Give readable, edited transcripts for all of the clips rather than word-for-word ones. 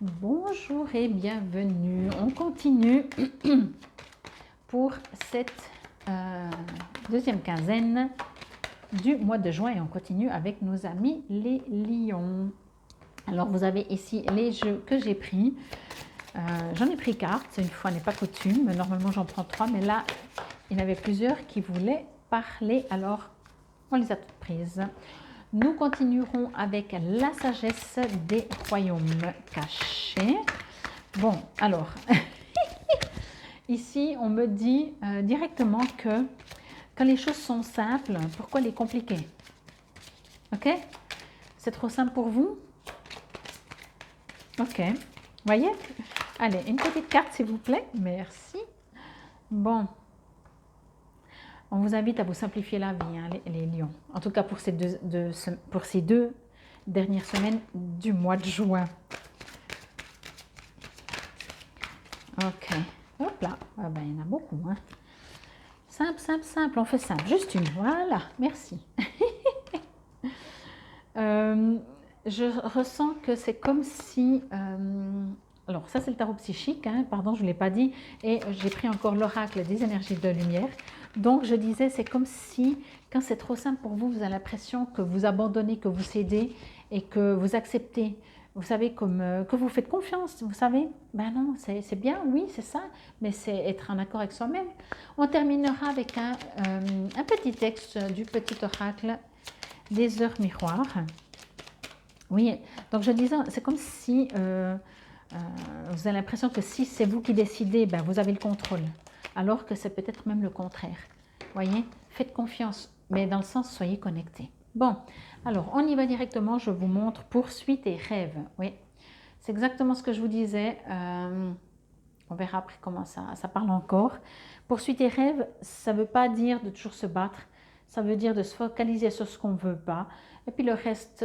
Bonjour et bienvenue. On continue pour cette deuxième quinzaine du mois de juin et on continue avec nos amis les lions. Alors vous avez ici les jeux que j'ai pris. J'en ai pris 4, une fois n'est pas coutume. Normalement j'en prends 3, mais là il y en avait plusieurs qui voulaient parler, alors on les a toutes prises. Nous continuerons avec la sagesse des royaumes cachés. Bon, alors, ici, on me dit directement que quand les choses sont simples, pourquoi les compliquer? Ok? C'est trop simple pour vous? Ok. Voyez? Allez, une petite carte, s'il vous plaît. Merci. Bon. On vous invite à vous simplifier la vie, hein, les lions. En tout cas, pour ces deux dernières semaines du mois de juin. Ok. Hop là. Ah ben, il y en a beaucoup. Hein. Simple, simple, simple. On fait simple. Juste une. Voilà. Merci. Je ressens que c'est comme si... alors, ça, c'est le tarot psychique. Hein, pardon, je ne l'ai pas dit. Et j'ai pris encore l'oracle des énergies de lumière. Donc, je disais, c'est comme si, quand c'est trop simple pour vous, vous avez l'impression que vous abandonnez, que vous cédez et que vous acceptez. Vous savez, comme que vous faites confiance, vous savez. Ben non, c'est bien, oui, c'est ça, mais c'est être en accord avec soi-même. On terminera avec un petit texte du petit oracle des heures miroirs. Oui, donc je disais, c'est comme si vous avez l'impression que si c'est vous qui décidez, ben vous avez le contrôle. Alors que c'est peut-être même le contraire. Voyez, faites confiance, mais dans le sens, soyez connectés. Bon, alors on y va directement, je vous montre poursuite et rêve. Oui, c'est exactement ce que je vous disais. On verra après comment ça parle encore. Poursuite et rêve, ça ne veut pas dire de toujours se battre, ça veut dire de se focaliser sur ce qu'on ne veut pas. Et puis le reste,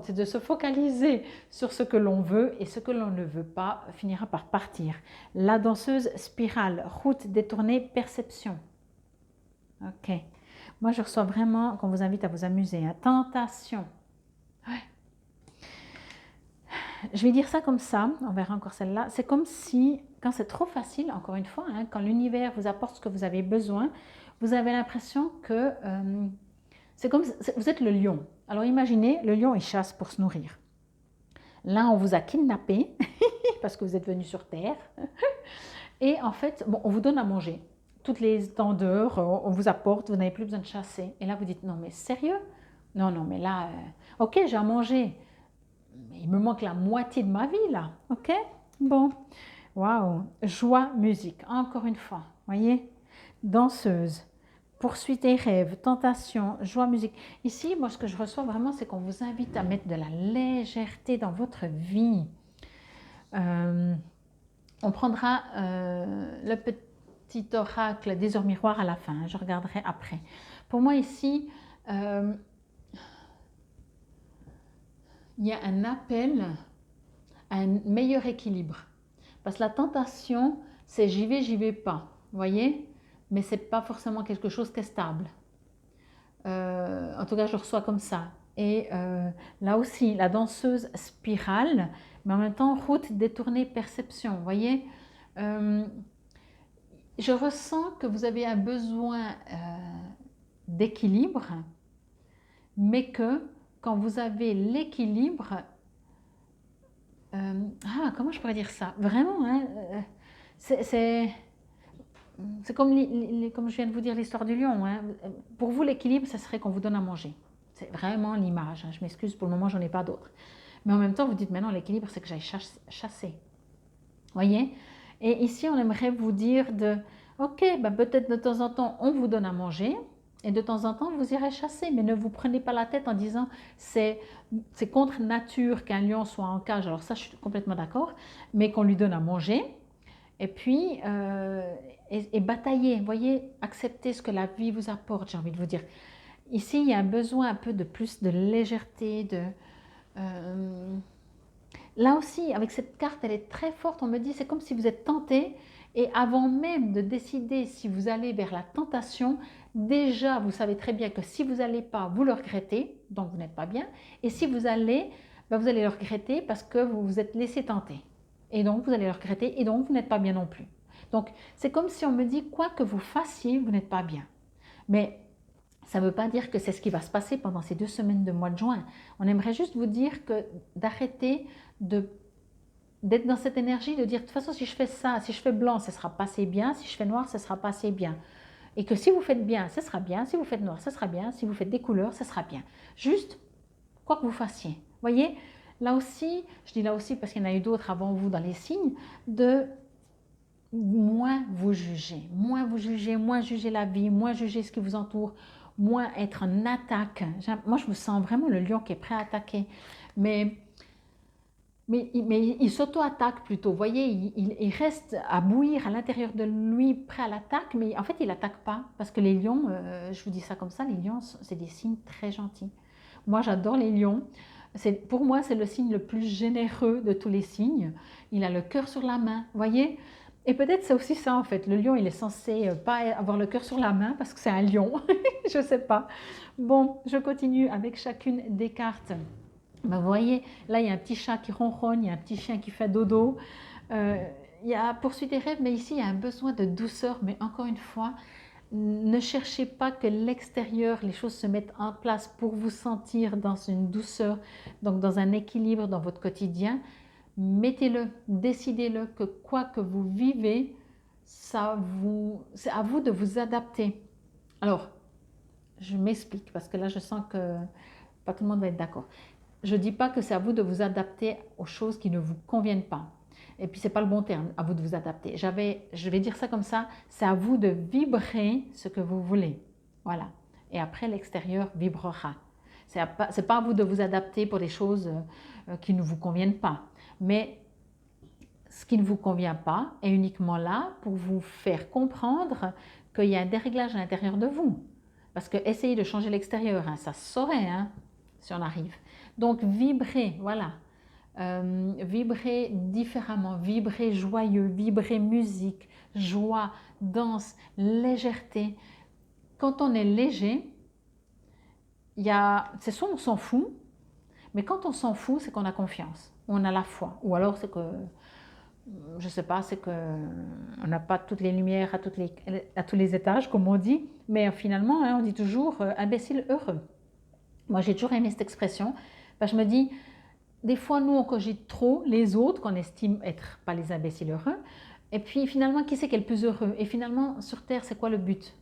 c'est de se focaliser sur ce que l'on veut et ce que l'on ne veut pas finira par partir. La danseuse spirale, route détournée, perception. Ok. Moi, je reçois vraiment qu'on vous invite à vous amuser. Hein. Tentation. Ouais. Je vais dire ça comme ça, on verra encore celle-là. C'est comme si, quand c'est trop facile, encore une fois, hein, quand l'univers vous apporte ce que vous avez besoin, vous avez l'impression que c'est comme vous êtes le lion. Alors imaginez, le lion, il chasse pour se nourrir. Là, on vous a kidnappé parce que vous êtes venu sur Terre. Et en fait, bon, on vous donne à manger. Toutes les temps d'heure, on vous apporte, vous n'avez plus besoin de chasser. Et là, vous dites, non mais sérieux? Non, non, mais là, ok, j'ai à manger. Mais il me manque la moitié de ma vie là, ok? Bon, waouh, joie, musique, encore une fois, voyez? Danseuse, poursuite et rêve, tentation, joie, musique. Ici, moi, ce que je reçois vraiment, c'est qu'on vous invite à mettre de la légèreté dans votre vie. On prendra le petit oracle des heures miroirs à la fin, je regarderai après. Pour moi ici, il y a un appel à un meilleur équilibre. Parce que la tentation, c'est j'y vais pas, vous voyez? Mais ce n'est pas forcément quelque chose qui est stable. En tout cas, je le reçois comme ça. Et là aussi, la danseuse spirale, mais en même temps, route détournée, perception, vous voyez? Je ressens que vous avez un besoin d'équilibre, mais que quand vous avez l'équilibre, comment je pourrais dire ça? Vraiment, hein, c'est comme, comme je viens de vous dire l'histoire du lion. Hein. Pour vous, l'équilibre, ça serait qu'on vous donne à manger. C'est vraiment l'image. Hein. Je m'excuse, pour le moment, j'en ai pas d'autres. Mais en même temps, vous dites, maintenant, l'équilibre, c'est que j'aille chasser. Voyez? Et ici, on aimerait vous dire de, ok, ben peut-être de temps en temps, on vous donne à manger. Et de temps en temps, vous irez chasser, mais ne vous prenez pas la tête en disant c'est contre nature qu'un lion soit en cage. Alors ça, je suis complètement d'accord, mais qu'on lui donne à manger. Et puis, et batailler, voyez, accepter ce que la vie vous apporte, j'ai envie de vous dire. Ici, il y a un besoin un peu de plus de légèreté, là aussi, avec cette carte, elle est très forte, on me dit, c'est comme si vous êtes tenté, et avant même de décider si vous allez vers la tentation, déjà, vous savez très bien que si vous n'allez pas, vous le regrettez, donc vous n'êtes pas bien, et si vous allez, ben vous allez le regretter parce que vous vous êtes laissé tenter. Et donc, vous allez le regretter et donc, vous n'êtes pas bien non plus. Donc, c'est comme si on me dit, quoi que vous fassiez, vous n'êtes pas bien. Mais ça ne veut pas dire que c'est ce qui va se passer pendant ces 2 semaines de mois de juin. On aimerait juste vous dire que d'arrêter d'être dans cette énergie, de dire, de toute façon, si je fais ça, si je fais blanc, ça sera pas assez bien, si je fais noir, ça sera pas assez bien. Et que si vous faites bien, ça sera bien, si vous faites noir, ça sera bien, si vous faites des couleurs, ça sera bien. Juste, quoi que vous fassiez. Voyez, là aussi, je dis là aussi parce qu'il y en a eu d'autres avant vous dans les signes, de moins vous juger, moins juger la vie, moins juger ce qui vous entoure, moins être en attaque. Moi, je me sens vraiment le lion qui est prêt à attaquer. Mais il s'auto-attaque plutôt. Vous voyez, il reste à bouillir à l'intérieur de lui, prêt à l'attaque, mais en fait, il n'attaque pas. Parce que les lions, je vous dis ça comme ça, les lions, c'est des signes très gentils. Moi, j'adore les lions. Pour moi, c'est le signe le plus généreux de tous les signes. Il a le cœur sur la main, vous voyez. Et peut-être c'est aussi ça, en fait. Le lion, il est censé pas avoir le cœur sur la main parce que c'est un lion. Je ne sais pas. Bon, je continue avec chacune des cartes. Ben, vous voyez, là, il y a un petit chat qui ronronne, il y a un petit chien qui fait dodo. Il y a poursuite des rêves, mais ici, il y a un besoin de douceur. Mais encore une fois, ne cherchez pas que l'extérieur, les choses se mettent en place pour vous sentir dans une douceur, donc dans un équilibre dans votre quotidien. Mettez-le, décidez-le que quoi que vous vivez, c'est à vous de vous adapter. Alors, je m'explique parce que là, je sens que pas tout le monde va être d'accord. Je ne dis pas que c'est à vous de vous adapter aux choses qui ne vous conviennent pas. Et puis, ce n'est pas le bon terme, à vous de vous adapter. Je vais dire ça comme ça, c'est à vous de vibrer ce que vous voulez. Voilà. Et après, l'extérieur vibrera. Ce n'est pas à vous de vous adapter pour des choses qui ne vous conviennent pas. Mais ce qui ne vous convient pas est uniquement là pour vous faire comprendre qu'il y a un déréglage à l'intérieur de vous. Parce que essayer de changer l'extérieur, hein, ça se saurait, hein, si on arrive. Donc, vibrez, voilà. Vibrez différemment, vibrez joyeux, vibrez musique, joie, danse, légèreté. Quand on est léger, c'est soit on s'en fout, mais quand on s'en fout, c'est qu'on a confiance, on a la foi. Ou alors c'est que, je ne sais pas, c'est qu'on n'a pas toutes les lumières à tous les étages, comme on dit, mais finalement, hein, on dit toujours imbécile heureux. Moi, j'ai toujours aimé cette expression. Ben, je me dis, des fois, nous, on cogite trop les autres qu'on estime être pas les imbéciles heureux. Et puis, finalement, qui c'est qui est le plus heureux? Et finalement, sur Terre, c'est quoi le but?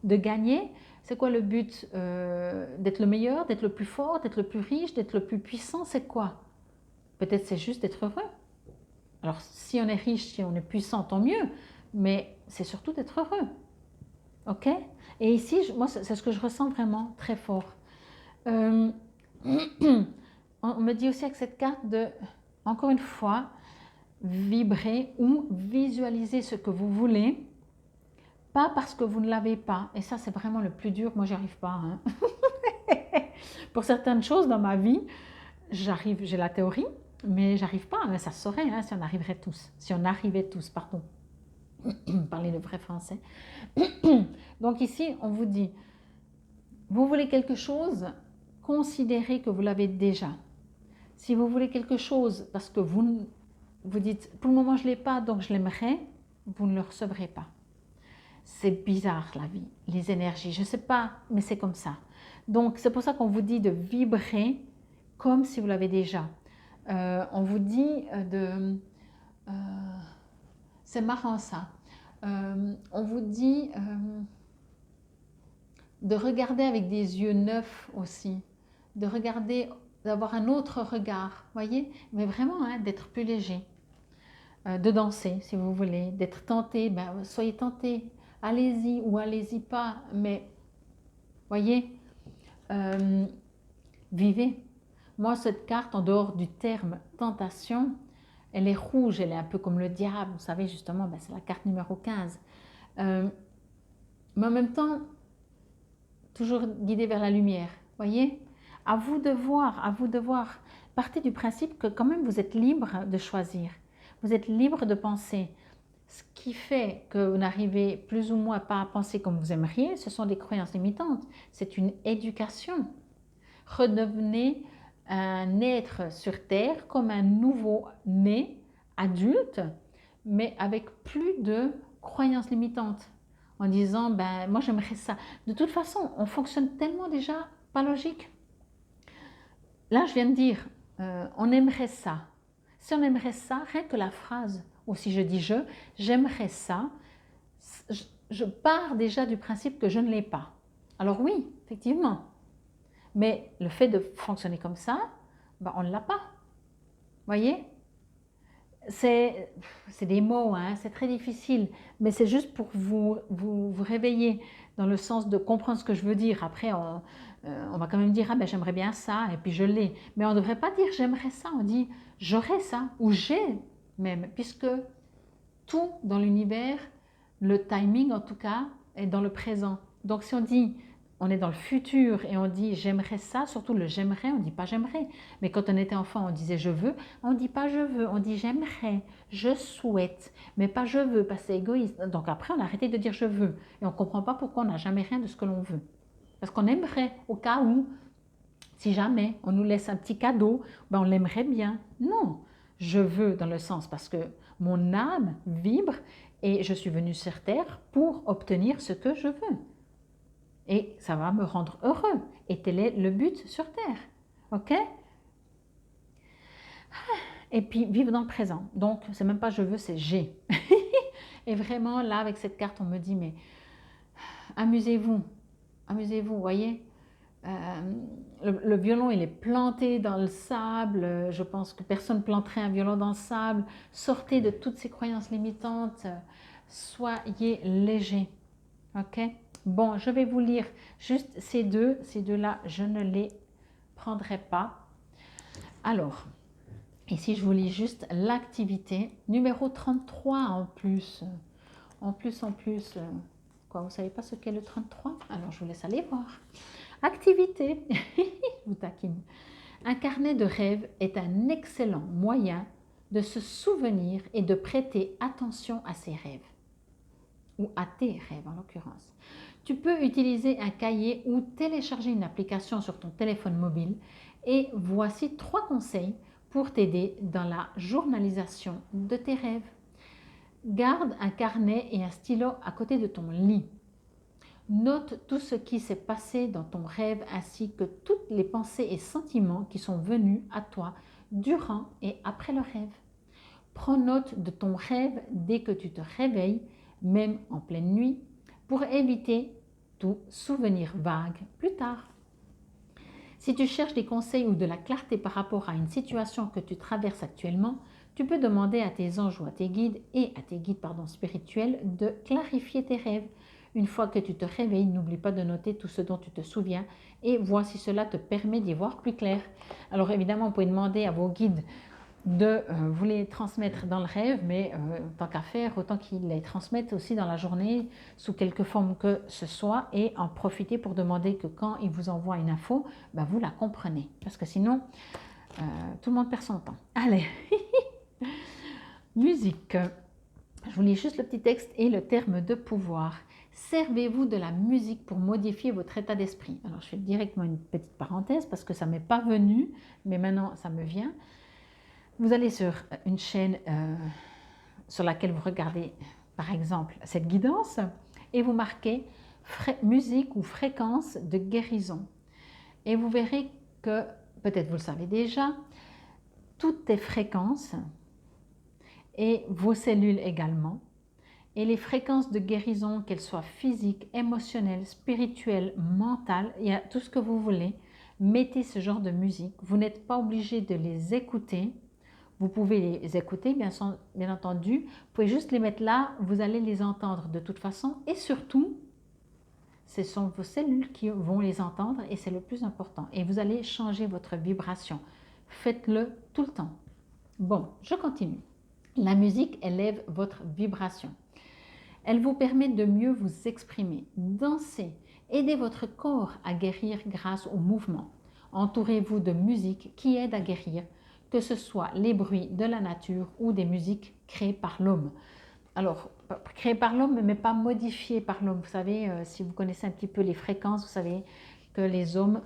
De gagner? C'est quoi le but? D'être le meilleur, d'être le plus fort, d'être le plus riche, d'être le plus puissant? C'est quoi? Peut-être c'est juste d'être heureux. Alors, si on est riche, si on est puissant, tant mieux. Mais c'est surtout d'être heureux. OK? Et ici, moi, c'est ce que je ressens vraiment très fort. On me dit aussi avec cette carte de, encore une fois, vibrer ou visualiser ce que vous voulez, pas parce que vous ne l'avez pas. Et ça, c'est vraiment le plus dur. Moi, j'y arrive pas. Hein. Pour certaines choses dans ma vie, j'ai la théorie, mais j'arrive pas. Mais ça se saurait hein, si on arriverait tous. Si on arrivait tous, pardon. Parler le vrai français. Donc ici, on vous dit, vous voulez quelque chose, considérez que vous l'avez déjà. Si vous voulez quelque chose parce que vous dites, pour le moment je ne l'ai pas, donc je l'aimerais, vous ne le recevrez pas. C'est bizarre la vie, les énergies, je ne sais pas, mais c'est comme ça. Donc c'est pour ça qu'on vous dit de vibrer comme si vous l'avez déjà. On vous dit c'est marrant ça, on vous dit de regarder avec des yeux neufs aussi, de regarder, d'avoir un autre regard, voyez, mais vraiment hein, d'être plus léger, de danser si vous voulez, d'être tenté, ben, soyez tenté, allez-y ou allez-y pas, mais voyez, vivez. Moi, cette carte, en dehors du terme tentation, elle est rouge, elle est un peu comme le diable, vous savez justement, ben, c'est la carte numéro 15. Mais en même temps, toujours guidé vers la lumière, voyez. À vous de voir. Partez du principe que quand même vous êtes libre de choisir. Vous êtes libre de penser. Ce qui fait que vous n'arrivez plus ou moins pas à penser comme vous aimeriez, ce sont des croyances limitantes. C'est une éducation. Redevenez un être sur Terre comme un nouveau-né adulte, mais avec plus de croyances limitantes, en disant, ben moi j'aimerais ça. De toute façon, on fonctionne tellement déjà pas logique. Là, je viens de dire, on aimerait ça. Si on aimerait ça, rien que la phrase, ou si je dis j'aimerais ça, je pars déjà du principe que je ne l'ai pas. Alors oui, effectivement, mais le fait de fonctionner comme ça, ben, on ne l'a pas. Voyez? C'est des mots, hein, c'est très difficile, mais c'est juste pour vous réveiller dans le sens de comprendre ce que je veux dire. Après, on va quand même dire, ah ben j'aimerais bien ça, et puis je l'ai. Mais on ne devrait pas dire j'aimerais ça, on dit j'aurais ça, ou j'ai même, puisque tout dans l'univers, le timing en tout cas, est dans le présent. Donc si on dit on est dans le futur et on dit j'aimerais ça, surtout le j'aimerais, on ne dit pas j'aimerais. Mais quand on était enfant, on disait je veux, on ne dit pas je veux, on dit j'aimerais, je souhaite, mais pas je veux, parce que c'est égoïste. Donc après, on a arrêté de dire je veux. Et on ne comprend pas pourquoi on n'a jamais rien de ce que l'on veut. Parce qu'on aimerait, au cas où, si jamais on nous laisse un petit cadeau, ben on l'aimerait bien. Non, je veux dans le sens parce que mon âme vibre et je suis venue sur Terre pour obtenir ce que je veux. Et ça va me rendre heureux. Et tel est le but sur Terre. Ok? Et puis vivre dans le présent. Donc, c'est même pas je veux, c'est j'ai. Et vraiment, là, avec cette carte, on me dit, mais amusez-vous. Amusez-vous, voyez? Le violon, il est planté dans le sable. Je pense que personne planterait un violon dans le sable. Sortez de toutes ces croyances limitantes. Soyez léger. Ok? Bon, je vais vous lire juste ces deux. Ces deux-là, je ne les prendrai pas. Alors, ici, je vous lis juste l'activité. Numéro 33 en plus. En plus. Quoi, vous ne savez pas ce qu'est le 33? Alors, je vous laisse aller voir. Activité. Je vous taquine. Un carnet de rêves est un excellent moyen de se souvenir et de prêter attention à ses rêves. Ou à tes rêves en l'occurrence. Tu peux utiliser un cahier ou télécharger une application sur ton téléphone mobile et voici 3 conseils pour t'aider dans la journalisation de tes rêves. Garde un carnet et un stylo à côté de ton lit. Note tout ce qui s'est passé dans ton rêve ainsi que toutes les pensées et sentiments qui sont venus à toi durant et après le rêve. Prends note de ton rêve dès que tu te réveilles, même en pleine nuit, pour éviter tout souvenir vague plus tard. Si tu cherches des conseils ou de la clarté par rapport à une situation que tu traverses actuellement, tu peux demander à tes anges ou à tes guides spirituels de clarifier tes rêves. Une fois que tu te réveilles, n'oublie pas de noter tout ce dont tu te souviens et vois si cela te permet d'y voir plus clair. Alors évidemment, vous pouvez demander à vos guides de vous les transmettre dans le rêve, mais tant qu'à faire, autant qu'ils les transmettent aussi dans la journée sous quelque forme que ce soit et en profiter pour demander que quand ils vous envoient une info, ben vous la comprenez. Parce que sinon, tout le monde perd son temps. Allez, musique. Je vous lis juste le petit texte et le terme de pouvoir. Servez-vous de la musique pour modifier votre état d'esprit. Alors, je fais directement une petite parenthèse parce que ça ne m'est pas venu, mais maintenant, ça me vient. Vous allez sur une chaîne sur laquelle vous regardez, par exemple, cette guidance et vous marquez musique ou fréquence de guérison. Et vous verrez que, peut-être vous le savez déjà, toutes tes fréquences et vos cellules également, et les fréquences de guérison, qu'elles soient physiques, émotionnelles, spirituelles, mentales, il y a tout ce que vous voulez, mettez ce genre de musique. Vous n'êtes pas obligé de les écouter. Vous pouvez les écouter, bien entendu. Vous pouvez juste les mettre là, vous allez les entendre de toute façon. Et surtout, ce sont vos cellules qui vont les entendre et c'est le plus important. Et vous allez changer votre vibration. Faites-le tout le temps. Bon, je continue. La musique élève votre vibration. Elle vous permet de mieux vous exprimer, danser, aider votre corps à guérir grâce au mouvement. Entourez-vous de musique qui aide à guérir, que ce soit les bruits de la nature ou des musiques créées par l'homme. Alors, créées par l'homme, mais pas modifiées par l'homme. Vous savez, si vous connaissez un petit peu les fréquences, vous savez que les hommes,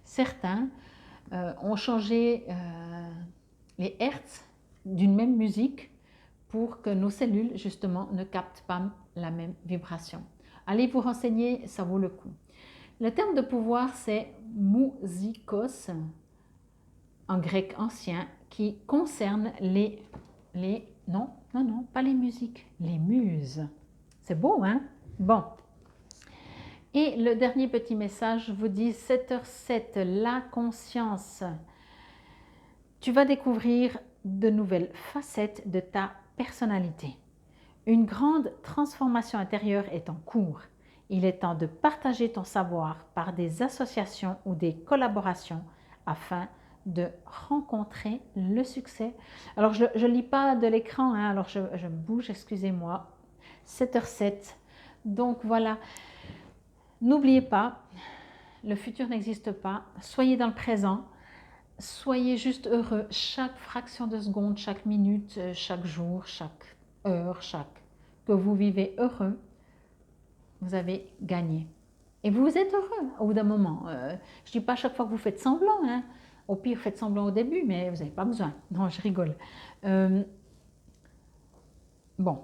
certains, ont changé les hertz d'une même musique pour que nos cellules, justement, ne captent pas la même vibration. Allez vous renseigner, ça vaut le coup. Le terme de pouvoir, c'est musikos, en grec ancien, qui concerne non, pas les musiques, les muses. C'est beau, hein? Bon. Et le dernier petit message, je vous dis 7h07, la conscience. Tu vas découvrir de nouvelles facettes de ta personnalité. Une grande transformation intérieure est en cours. Il est temps de partager ton savoir par des associations ou des collaborations afin de rencontrer le succès. Alors, je ne lis pas de l'écran, hein, alors je me bouge, excusez-moi. 7h07. Donc voilà, n'oubliez pas, le futur n'existe pas. Soyez dans le présent. Soyez juste heureux chaque fraction de seconde, chaque minute, chaque jour, chaque heure, que vous vivez heureux, vous avez gagné. Et vous êtes heureux au bout d'un moment. Je ne dis pas à chaque fois que vous faites semblant. Hein. Au pire, faites semblant au début, mais vous n'avez pas besoin. Non, je rigole. Bon,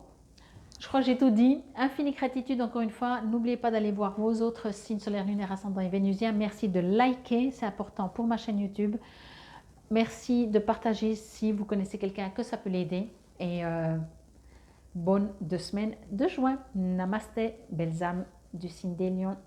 je crois que j'ai tout dit. Infinie gratitude encore une fois. N'oubliez pas d'aller voir vos autres signes solaires, lunaires, ascendants et vénusiens. Merci de liker, c'est important pour ma chaîne YouTube. Merci de partager si vous connaissez quelqu'un que ça peut l'aider. Et bonne 2 semaines de juin. Namasté, belles âmes du signe des lions.